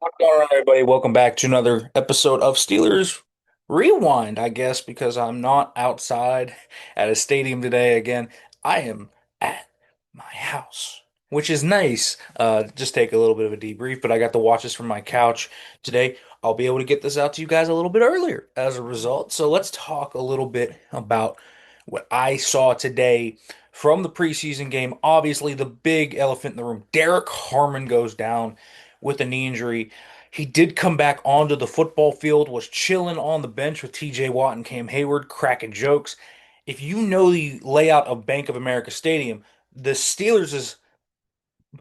What's going on, everybody? Welcome back to another episode of Steelers Rewind, I guess, because I'm not outside at a stadium today again. I am at my house, which is nice. Just take a little bit of a debrief, but I got to watch this from my couch today. I'll be able to get this out to you guys a little bit earlier as a result. So let's talk a little bit about what I saw today from the preseason game. Obviously, the big elephant in the room, Derrick Harmon goes down with a knee injury. He did come back onto the football field, was chilling on the bench with TJ Watt and Cam Hayward, cracking jokes. If you know the layout of Bank of America Stadium, the Steelers'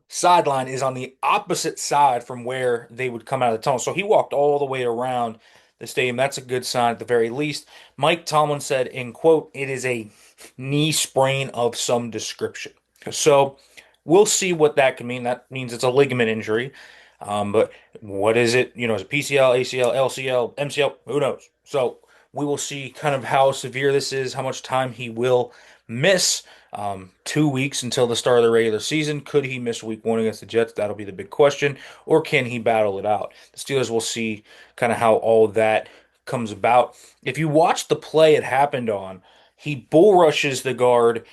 sideline is on the opposite side from where they would come out of the tunnel. So he walked all the way around the stadium. That's a good sign at the very least. Mike Tomlin said, in quote, it is a knee sprain of some description. So we'll see what that can mean. That means it's a ligament injury. But what is it? Is it PCL, ACL, LCL, MCL? Who knows? So we will see kind of how severe this is, how much time he will miss. 2 weeks until the start of the regular season. Could he miss week one against the Jets? That'll be the big question. Or can he battle it out? The Steelers will see kind of how all that comes about. If you watch the play it happened on, he bull rushes the guard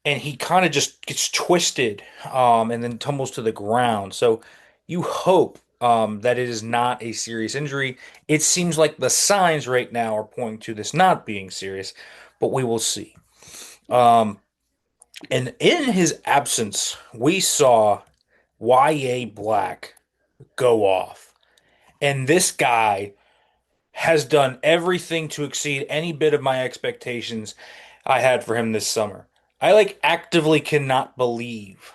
and he kind of just gets twisted and then tumbles to the ground. So you hope that it is not a serious injury. It seems like the signs right now are pointing to this not being serious, but we will see. Um, and in his absence, we saw Yahya Black go off. And this guy has done everything to exceed any bit of my expectations I had for him this summer. I actively cannot believe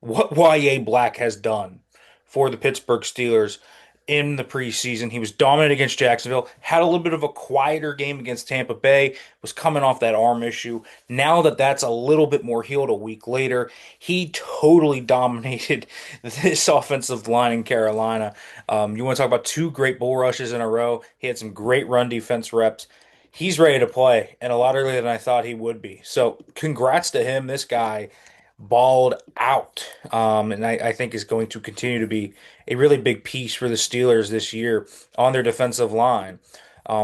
what Yahya Black has done for the Pittsburgh Steelers in the preseason. He was dominant against Jacksonville, had a little bit of a quieter game against Tampa Bay, was coming off that arm issue. Now that that's a little bit more healed a week later, he totally dominated this offensive line in Carolina. You want to talk about two great bull rushes in a row? He had some great run defense reps. He's ready to play, and a lot earlier than I thought he would be. So, congrats to him. This guy balled out, and I think is going to continue to be a really big piece for the Steelers this year on their defensive line.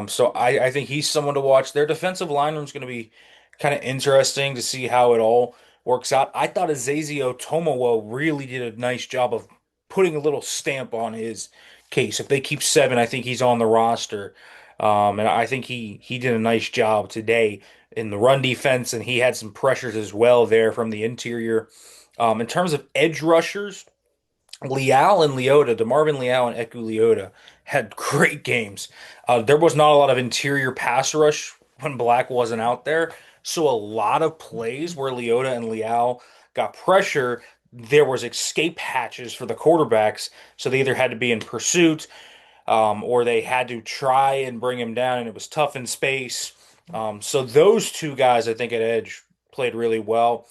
So I think he's someone to watch. Their defensive line room is going to be kind of interesting to see how it all works out. I thought Azazio Tomowo really did a nice job of putting a little stamp on his case. If they keep seven, I think he's on the roster. And I think he did a nice job today in the run defense, and he had some pressures as well there from the interior. In terms of edge rushers, Leal and Leota, DeMarvin Leal and Eku Leota had great games. There was not a lot of interior pass rush when Black wasn't out there, so a lot of plays where Leota and Leal got pressure, there was escape hatches for the quarterbacks, so they either had to be in pursuit or they had to try and bring him down, and it was tough in space. So those two guys, I think, at edge played really well.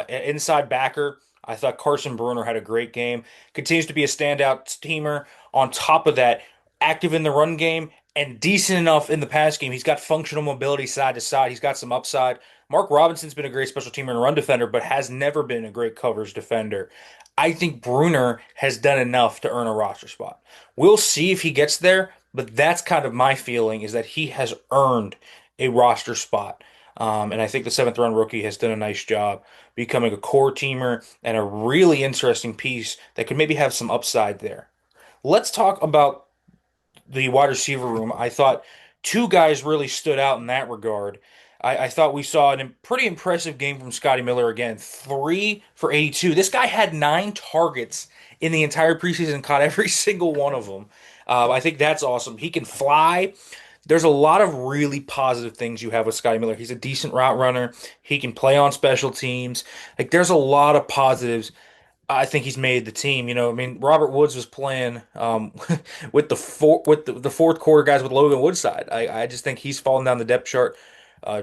Inside backer, I thought Carson Bruner had a great game. Continues to be a standout teamer. On top of that, active in the run game and decent enough in the pass game. He's got functional mobility side to side. He's got some upside. Mark Robinson's been a great special teamer and run defender, but has never been a great coverage defender. I think Bruner has done enough to earn a roster spot. We'll see if he gets there, but that's kind of my feeling is that he has earned a roster spot. And I think the seventh round rookie has done a nice job becoming a core teamer and a really interesting piece that could maybe have some upside there. Let's talk about the wide receiver room. I thought two guys really stood out in that regard. I thought we saw a pretty impressive game from Scotty Miller again. 3 for 82. This guy had 9 targets in the entire preseason, caught every single one of them. I think that's awesome. He can fly. There's a lot of really positive things you have with Scotty Miller. He's a decent route runner. He can play on special teams. There's a lot of positives. I think he's made the team. I mean, Robert Woods was playing with the fourth quarter guys with Logan Woodside. I just think he's fallen down the depth chart.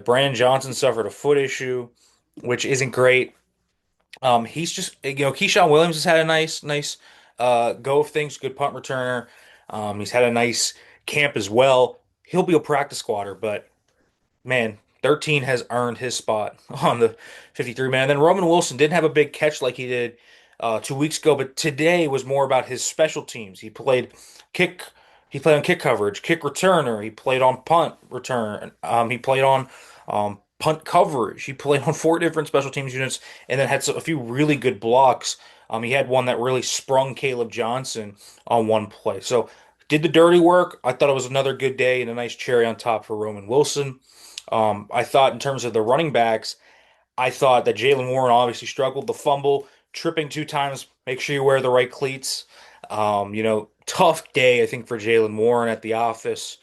Brandon Johnson suffered a foot issue, which isn't great. He's just Keyshawn Williams has had a nice go of things. Good punt returner. He's had a nice camp as well. He'll be a practice squatter, but man, 13 has earned his spot on the 53 man. And then Roman Wilson didn't have a big catch like he did 2 weeks ago, but today was more about his special teams. Kick, he played on kick coverage, kick returner. He played on punt return. He played on punt coverage. He played on four different special teams units, and then had a few really good blocks. He had one that really sprung Kaleb Johnson on one play. So did the dirty work. I thought it was another good day and a nice cherry on top for Roman Wilson. I thought in terms of the running backs. I thought that Jalen Warren obviously struggled. The fumble, tripping two times. Make sure you wear the right cleats. Tough day, I think, for Jalen Warren at the office.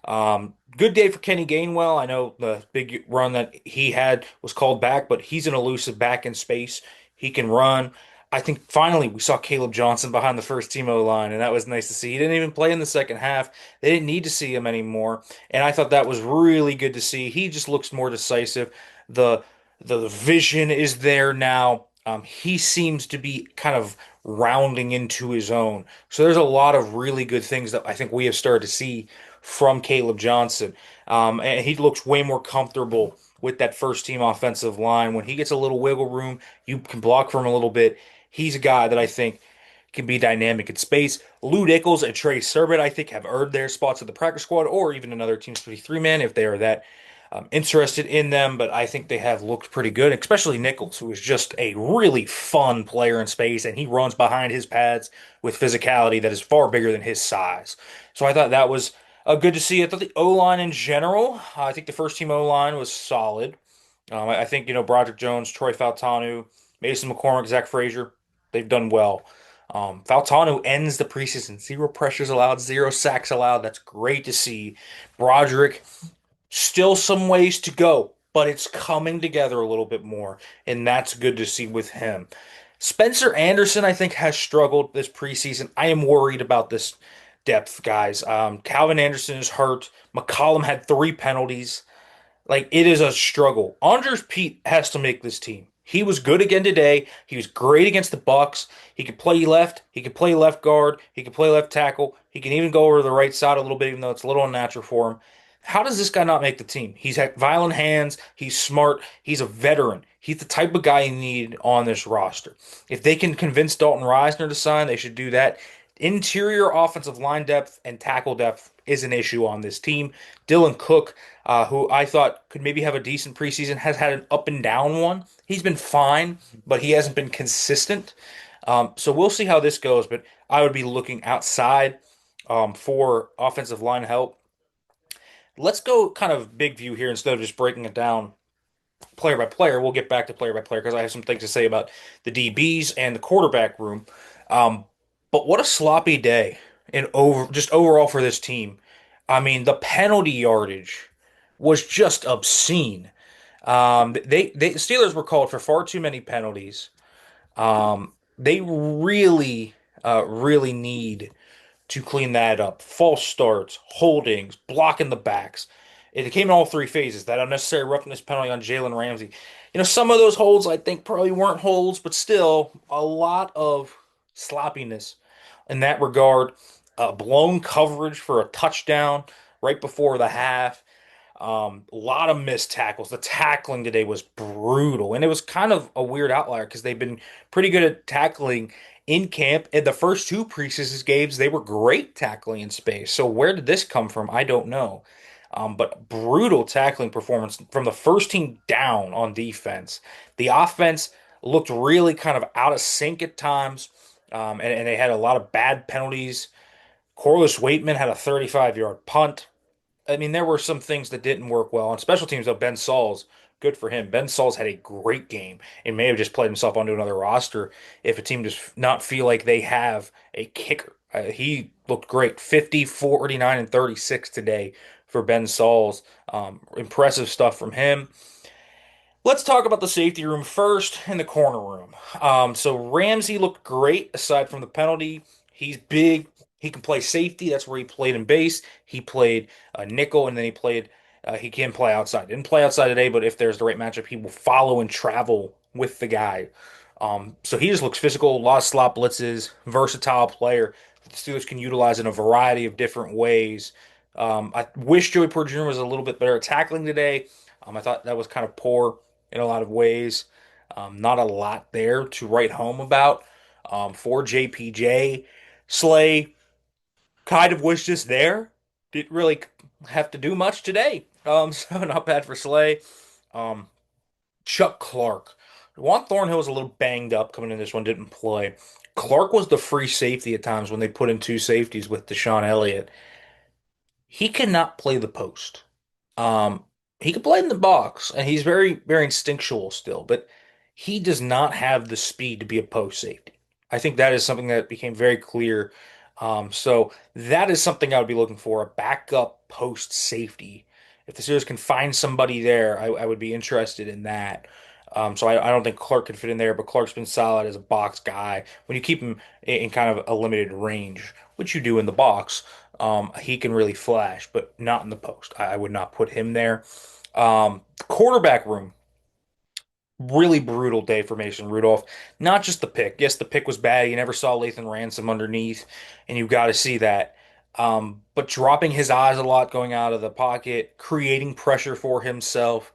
Good day for Kenny Gainwell. I know the big run that he had was called back, but he's an elusive back in space. He can run. I think finally we saw Kaleb Johnson behind the first team O line, and that was nice to see. He didn't even play in the second half. They didn't need to see him anymore, and I thought that was really good to see. He just looks more decisive. The the vision is there now. He seems to be kind of rounding into his own. So there's a lot of really good things that I think we have started to see from Kaleb Johnson. And he looks way more comfortable with that first team offensive line. When he gets a little wiggle room, you can block for him a little bit. He's a guy that I think can be dynamic in space. Lou Nichols and Trey Sermon, I think, have earned their spots at the practice squad or even another team's 53 man if they are that interested in them. But I think they have looked pretty good, especially Nichols, who is just a really fun player in space, and he runs behind his pads with physicality that is far bigger than his size. So I thought that was good to see. I thought the O line in general, I think the first team O line was solid. I think, Broderick Jones, Troy Fautanu, Mason McCormick, Zach Frazier, they've done well. Fautanu ends the preseason. Zero pressures allowed, zero sacks allowed. That's great to see. Broderick, still some ways to go, but it's coming together a little bit more, and that's good to see with him. Spencer Anderson, I think, has struggled this preseason. I am worried about this depth, guys. Calvin Anderson is hurt. McCollum had three penalties. Like, it is a struggle. Andres Pete has to make this team. He was good again today. He was great against the Bucks. He could play left. He could play left guard. He could play left tackle. He can even go over to the right side a little bit, even though it's a little unnatural for him. How does this guy not make the team? He's had violent hands. He's smart. He's a veteran. He's the type of guy you need on this roster. If they can convince Dalton Reisner to sign, they should do that. Interior offensive line depth and tackle depth is an issue on this team. Dylan Cook, who I thought could maybe have a decent preseason, has had an up and down one. He's been fine, but he hasn't been consistent. So we'll see how this goes, but I would be looking outside for offensive line help. Let's go kind of big view here instead of just breaking it down player by player. We'll get back to player by player because I have some things to say about the DBs and the quarterback room. Um, but what a sloppy day and just overall for this team. I mean, the penalty yardage was just obscene. The Steelers were called for far too many penalties. They really need to clean that up. False starts, holdings, blocking the backs. It came in all three phases. That unnecessary roughness penalty on Jalen Ramsey. Some of those holds I think probably weren't holds, but still a lot of sloppiness in that regard. Blown coverage for a touchdown right before the half. A lot of missed tackles. The tackling today was brutal, and it was kind of a weird outlier because they've been pretty good at tackling in camp. In the first two preseason games, they were great tackling in space. So where did this come from? I don't know. But brutal tackling performance from the first team down on defense. The offense looked really kind of out of sync at times, and they had a lot of bad penalties. Corliss Waitman had a 35-yard punt. I mean, there were some things that didn't work well. On special teams, though, Ben Sauls, good for him. Ben Sauls had a great game and may have just played himself onto another roster if a team does not feel like they have a kicker. He looked great. 50, 49, and 36 today for Ben Sauls. Impressive stuff from him. Let's talk about the safety room first and the corner room. So Ramsey looked great aside from the penalty. He's big. He can play safety. That's where he played in base. He played nickel, and then he can play outside. Didn't play outside today, but if there's the right matchup, he will follow and travel with the guy. So he just looks physical, a lot of slot blitzes, versatile player. The Steelers can utilize in a variety of different ways. I wish Joey Porter Jr. was a little bit better at tackling today. I thought that was kind of poor in a lot of ways. Not a lot there to write home about. for JPJ. Slay kind of was just there. Didn't really have to do much today. So not bad for Slay. Um, Chuck Clark. Juan Thornhill was a little banged up coming in this one, didn't play. Clark was the free safety at times when they put in two safeties with Deshaun Elliott. He cannot play the post. Um, he can play in the box, and he's very, very instinctual still, but he does not have the speed to be a post safety. I think that is something that became very clear. So that is something I would be looking for, a backup post safety. If the Steelers can find somebody there, I would be interested in that. So I don't think Clark can fit in there, but Clark's been solid as a box guy. When you keep him in kind of a limited range, which you do in the box, he can really flash, but not in the post. I would not put him there. Quarterback room, really brutal day for Mason Rudolph. Not just the pick. Yes, the pick was bad. You never saw Lathan Ransom underneath, and you've got to see that. But dropping his eyes a lot going out of the pocket, creating pressure for himself.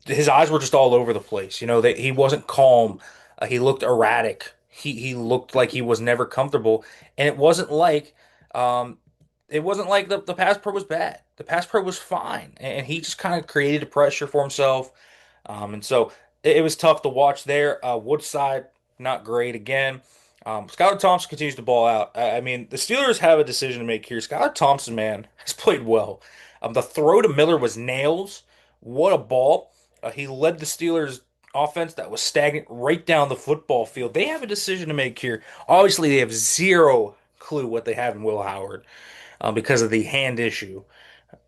His eyes were just all over the place. He wasn't calm. He looked erratic. He looked like he was never comfortable, and um, it wasn't like the pass pro was bad. The pass pro was fine, and he just kind of created a pressure for himself. And so it was tough to watch there. Woodside, not great again. Skylar Thompson continues to ball out. I mean, the Steelers have a decision to make here. Skylar Thompson, man, has played well. The throw to Miller was nails. What a ball. He led the Steelers offense that was stagnant right down the football field. They have a decision to make here. Obviously, they have zero clue what they have in Will Howard because of the hand issue.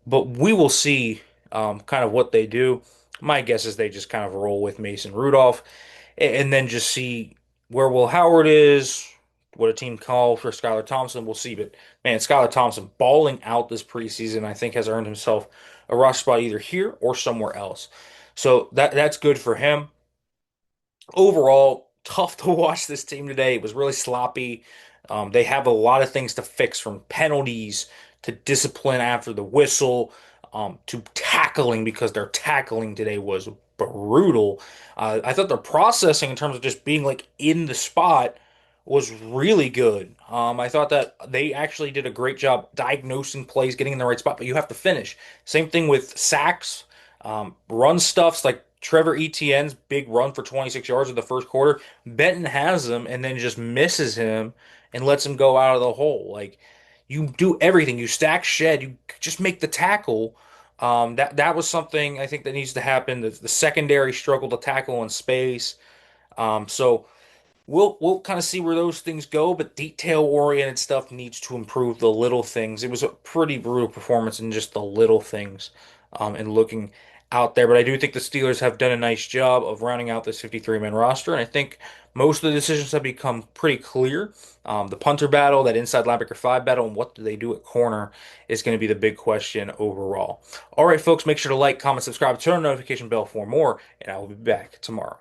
But we will see kind of what they do. My guess is they just kind of roll with Mason Rudolph and then just see where Will Howard is, what a team calls for Skylar Thompson. We'll see. But man, Skylar Thompson balling out this preseason, I think, has earned himself a roster spot either here or somewhere else. So that's good for him. Overall, tough to watch this team today. It was really sloppy. They have a lot of things to fix, from penalties to discipline after the whistle, to tackling, because their tackling today was brutal. I thought their processing in terms of just being like in the spot was really good. I thought that they actually did a great job diagnosing plays, getting in the right spot, but you have to finish. Same thing with sacks, run stuffs like Trevor Etienne's big run for 26 yards in the first quarter. Benton has him and then just misses him and lets him go out of the hole. Like, you do everything. You stack shed. You just make the tackle. That was something I think that needs to happen. The secondary struggle to tackle in space. So we'll kind of see where those things go, but detail-oriented stuff needs to improve the little things. It was a pretty brutal performance in just the little things, and looking out there. But I do think the Steelers have done a nice job of rounding out this 53-man roster, and I think most of the decisions have become pretty clear. The punter battle, that inside linebacker five battle, and what do they do at corner is going to be the big question overall. All right, folks, make sure to like, comment, subscribe, turn on the notification bell for more, and I will be back tomorrow.